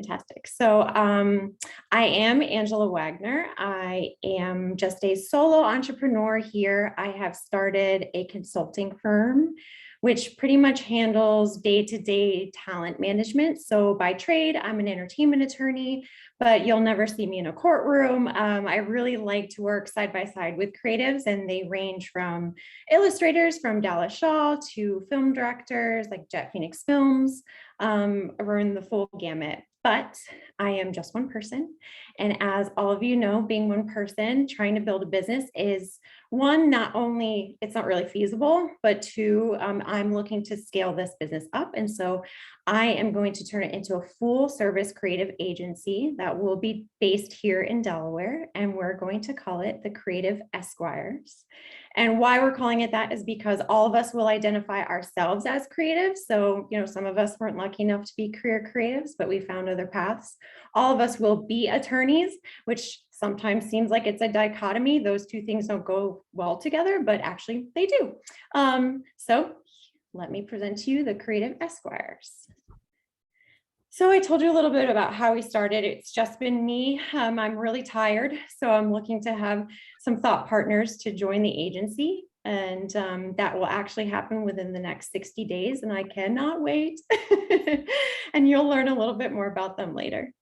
Fantastic. So I am Angela Wagner. I am just a solo entrepreneur here. I have started a consulting firm, which pretty much handles day-to-day talent management. So by trade, I'm an entertainment attorney, but you'll never see me in a courtroom. I really like to work side by side with creatives, and they range from illustrators from Dallas Shaw to film directors like Jet Phoenix Films, run the full gamut. But I am just one person. And as all of you know, being one person trying to build a business is one, not only it's not really feasible, but two, I'm looking to scale this business up. And so I am going to turn it into a full service creative agency that will be based here in Delaware. And we're going to call it the Creative Esquires. And why we're calling it that is because all of us will identify ourselves as creatives. So, some of us weren't lucky enough to be career creatives, but we found other paths. All of us will be attorneys, which sometimes seems like it's a dichotomy. Those two things don't go well together, but actually they do. So let me present to you the Creative Esquires. So I told you a little bit about how we started. It's just been me. I'm really tired, so I'm looking to have some thought partners to join the agency, and that will actually happen within the next 60 days, and I cannot wait. And you'll learn a little bit more about them later.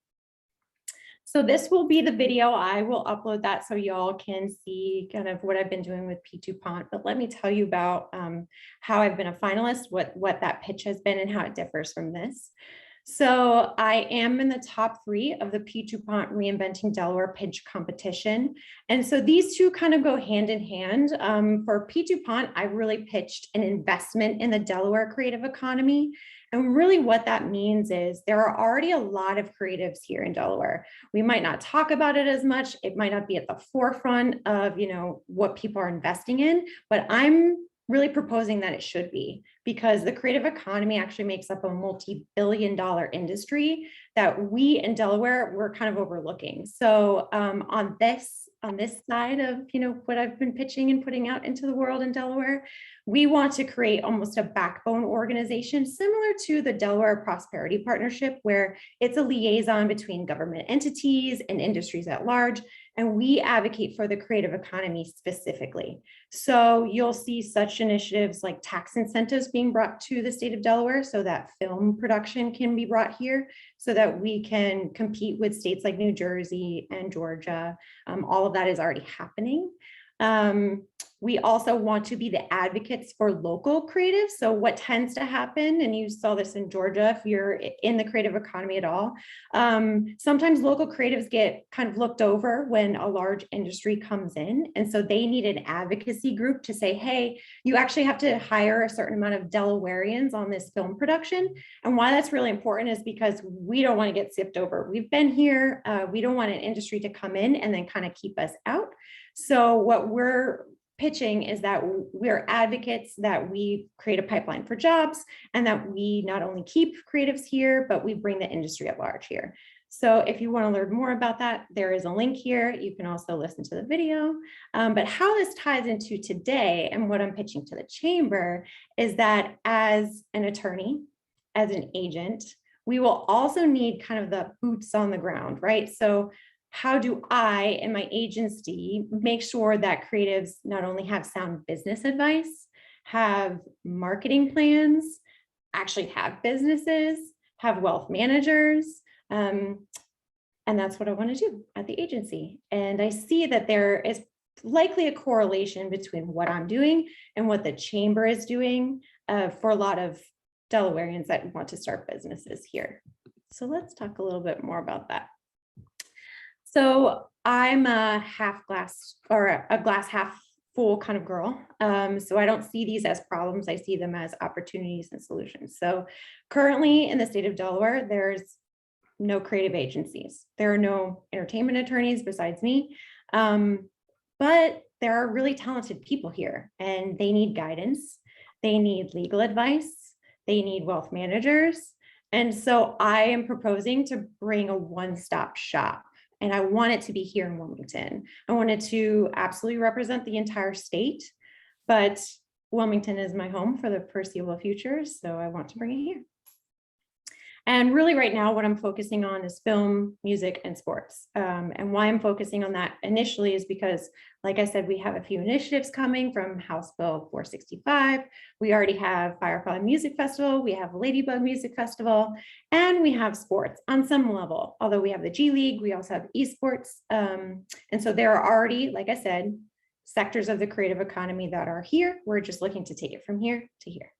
So this will be the video. I will upload that so y'all can see kind of what I've been doing with P2 Pont, but let me tell you about how I've been a finalist, what that pitch has been and how it differs from this. So I am in the top 3 of the P2 Pont Reinventing Delaware pitch competition. And so these two kind of go hand in hand. For P2 Pont, I really pitched an investment in the Delaware creative economy. And really what that means is there are already a lot of creatives here in Delaware. We might not talk about it as much. It might not be at the forefront of, what people are investing in, but I'm really proposing that it should be, because the creative economy actually makes up a multi-billion-dollar industry that we in Delaware, we're kind of overlooking. So on this side of what I've been pitching and putting out into the world in Delaware, we want to create almost a backbone organization similar to the Delaware Prosperity Partnership, where it's a liaison between government entities and industries at large. And we advocate for the creative economy specifically. So you'll see such initiatives like tax incentives being brought to the state of Delaware so that film production can be brought here so that we can compete with states like New Jersey and Georgia. All of that is already happening. We also want to be the advocates for local creatives. So what tends to happen, and you saw this in Georgia, if you're in the creative economy at all, sometimes local creatives get kind of looked over when a large industry comes in. And so they need an advocacy group to say, hey, you actually have to hire a certain amount of Delawareans on this film production. And why that's really important is because we don't want to get skipped over. We've been here. We don't want an industry to come in and then kind of keep us out. So what we're pitching is that we're advocates, that we create a pipeline for jobs, and that we not only keep creatives here, but we bring the industry at large here. So if you want to learn more about that, there is a link here. You can also listen to the video. But how this ties into today and what I'm pitching to the chamber is that as an attorney, as an agent, we will also need kind of the boots on the ground, right? So how do I and my agency make sure that creatives not only have sound business advice, have marketing plans, actually have businesses, have wealth managers, and that's what I want to do at the agency. And I see that there is likely a correlation between what I'm doing and what the chamber is doing for a lot of Delawareans that want to start businesses here. So let's talk a little bit more about that. So I'm a half glass or a glass half full kind of girl. So I don't see these as problems. I see them as opportunities and solutions. So currently in the state of Delaware, there's no creative agencies. There are no entertainment attorneys besides me. But there are really talented people here and they need guidance. They need legal advice. They need wealth managers. And so I am proposing to bring a one-stop shop. And I want it to be here in Wilmington. I want it to absolutely represent the entire state, but Wilmington is my home for the foreseeable future, so I want to bring it here. And really right now, what I'm focusing on is film, music, and sports. And why I'm focusing on that initially is because, like I said, we have a few initiatives coming from House Bill 465. We already have Firefly Music Festival, we have Ladybug Music Festival, and we have sports on some level. Although we have the G League, we also have esports. And so there are already, like I said, sectors of the creative economy that are here. We're just looking to take it from here to here.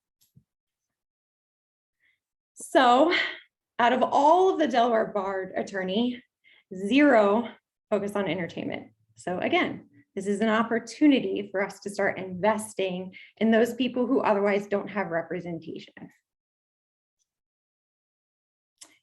So out of all of the Delaware Bar attorney, 0 focus on entertainment. So again, this is an opportunity for us to start investing in those people who otherwise don't have representation.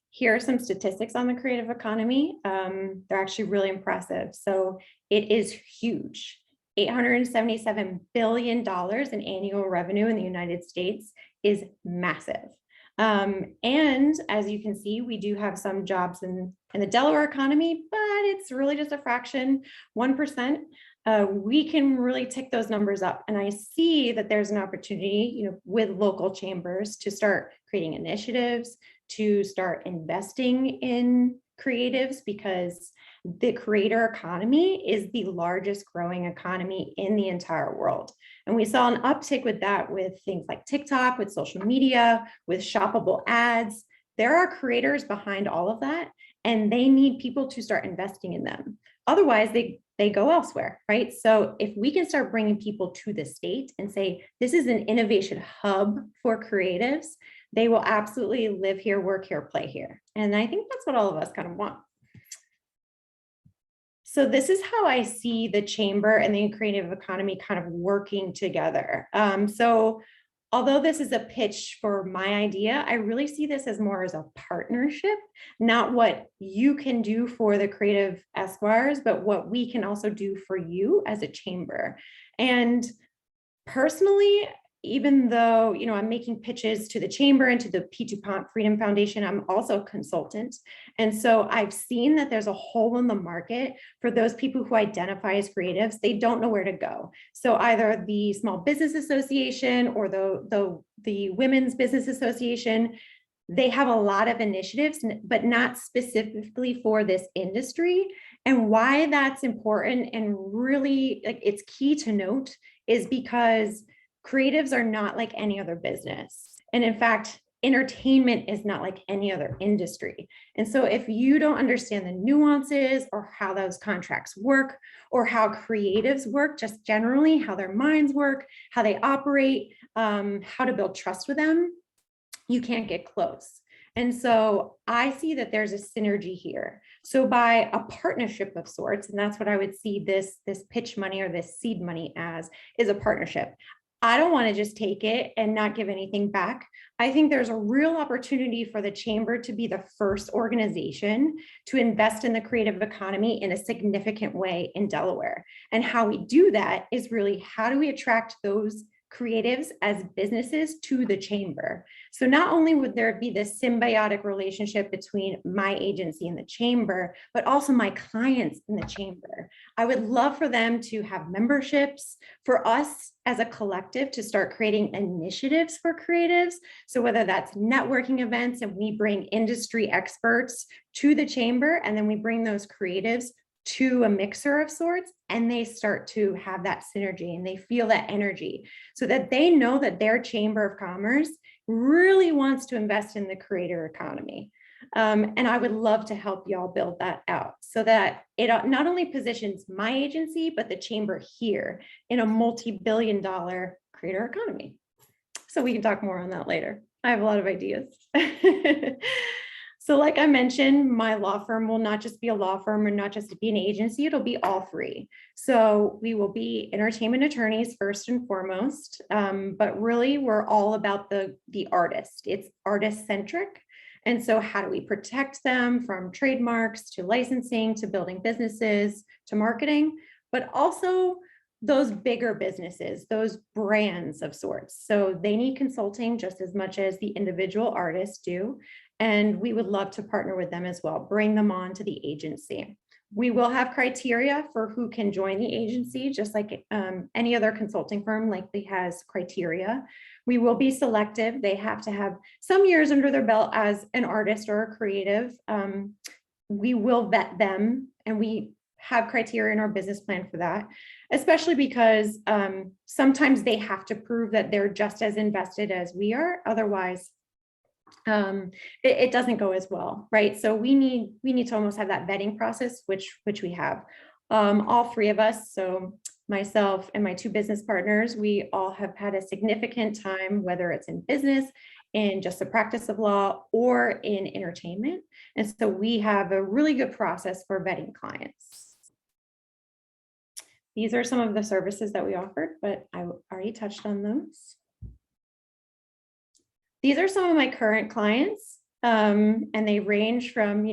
Here are some statistics on the creative economy. They're actually really impressive. So it is huge. $877 billion in annual revenue in the United States is massive. And as you can see, we do have some jobs in the Delaware economy, but it's really just a fraction, 1%. We can really tick those numbers up. And I see that there's an opportunity, with local chambers to start creating initiatives, to start investing in creatives, because the creator economy is the largest growing economy in the entire world. And we saw an uptick with that with things like TikTok, with social media, with shoppable ads. There are creators behind all of that, and they need people to start investing in them. Otherwise, they go elsewhere, right? So if we can start bringing people to the state and say, this is an innovation hub for creatives, they will absolutely live here, work here, play here. And I think that's what all of us kind of want. So this is how I see the chamber and the creative economy kind of working together. So although this is a pitch for my idea, I really see this as more as a partnership, not what you can do for the creative Esquires, but what we can also do for you as a chamber. And personally, even though, I'm making pitches to the chamber and to the P2 Pont Freedom Foundation, I'm also a consultant. And so I've seen that there's a hole in the market for those people who identify as creatives. They don't know where to go. So either the Small Business Association or the Women's Business Association, they have a lot of initiatives, but not specifically for this industry. And why that's important and really it's key to note is because creatives are not like any other business. And in fact, entertainment is not like any other industry. And so if you don't understand the nuances or how those contracts work or how creatives work, just generally how their minds work, how they operate, how to build trust with them, you can't get close. And so I see that there's a synergy here. So by a partnership of sorts, and that's what I would see this pitch money or this seed money as, is a partnership. I don't want to just take it and not give anything back. I think there's a real opportunity for the chamber to be the first organization to invest in the creative economy in a significant way in Delaware. And how we do that is really, how do we attract those creatives as businesses to the chamber? So not only would there be this symbiotic relationship between my agency and the chamber, but also my clients in the chamber. I would love for them to have memberships, for us as a collective to start creating initiatives for creatives. So whether that's networking events and we bring industry experts to the chamber, and then we bring those creatives to a mixer of sorts, and they start to have that synergy and they feel that energy, so that they know that their chamber of commerce really wants to invest in the creator economy. And I would love to help y'all build that out so that it not only positions my agency, but the chamber here in a multi-billion-dollar creator economy. So we can talk more on that later. I have a lot of ideas. So like I mentioned, my law firm will not just be a law firm or not just be an agency, it'll be all three. So we will be entertainment attorneys first and foremost, but really we're all about the artist. It's artist centric. And so how do we protect them from trademarks to licensing to building businesses to marketing, but also those bigger businesses, those brands of sorts. So they need consulting just as much as the individual artists do. And we would love to partner with them as well, bring them on to the agency. We will have criteria for who can join the agency, just like any other consulting firm likely has criteria. We will be selective. They have to have some years under their belt as an artist or a creative. We will vet them, and we have criteria in our business plan for that, especially because sometimes they have to prove that they're just as invested as we are. Otherwise, it doesn't go as well, right? So we need to almost have that vetting process, which we have. All three of us, so myself and my two business partners, we all have had a significant time, whether it's in business, in just the practice of law, or in entertainment. And so we have a really good process for vetting clients. These are some of the services that we offered, but I already touched on those. These are some of my current clients, and they range from,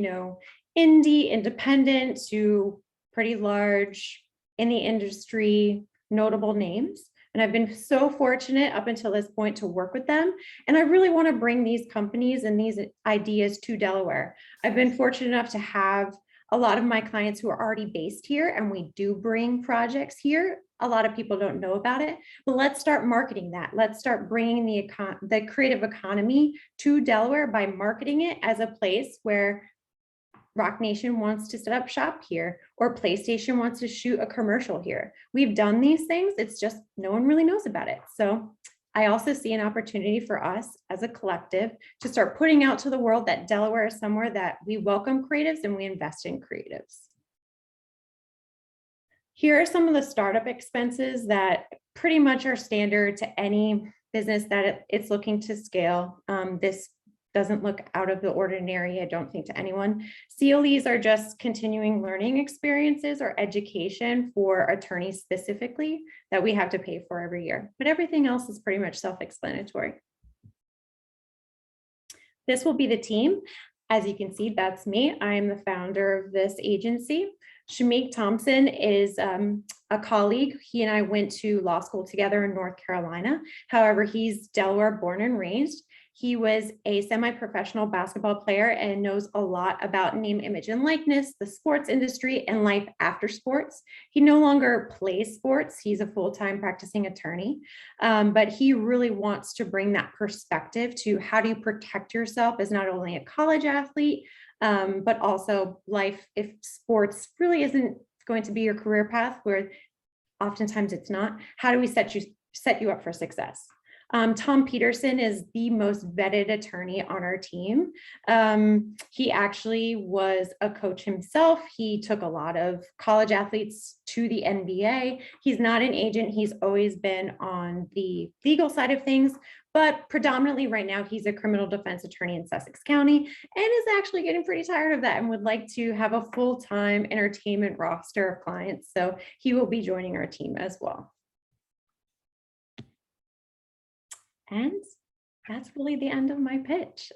indie, independent to pretty large in the industry, notable names. And I've been so fortunate up until this point to work with them. And I really want to bring these companies and these ideas to Delaware. I've been fortunate enough to have a lot of my clients who are already based here, and we do bring projects here. A lot of people don't know about it, but let's start marketing that. Let's start bringing the creative economy to Delaware by marketing it as a place where Rock Nation wants to set up shop here, or PlayStation wants to shoot a commercial here. We've done these things. It's just no one really knows about it. So I also see an opportunity for us as a collective to start putting out to the world that Delaware is somewhere that we welcome creatives and we invest in creatives. Here are some of the startup expenses that pretty much are standard to any business that it's looking to scale. This doesn't look out of the ordinary, I don't think, to anyone. CLEs are just continuing learning experiences or education for attorneys specifically that we have to pay for every year, but everything else is pretty much self-explanatory. This will be the team. As you can see, that's me. I am the founder of this agency. Shamik Thompson is a colleague. He and I went to law school together in North Carolina. However, he's Delaware born and raised. He was a semi-professional basketball player and knows a lot about name, image, and likeness, the sports industry, and life after sports. He no longer plays sports. He's a full-time practicing attorney, but he really wants to bring that perspective to how do you protect yourself as not only a college athlete, but also life if sports really isn't going to be your career path, where oftentimes it's not. How do we set you up for success? Tom Peterson is the most vetted attorney on our team. He actually was a coach himself. He took a lot of college athletes to the NBA. He's not an agent. He's always been on the legal side of things, but predominantly right now he's a criminal defense attorney in Sussex County and is actually getting pretty tired of that and would like to have a full-time entertainment roster of clients. So he will be joining our team as well. And that's really the end of my pitch.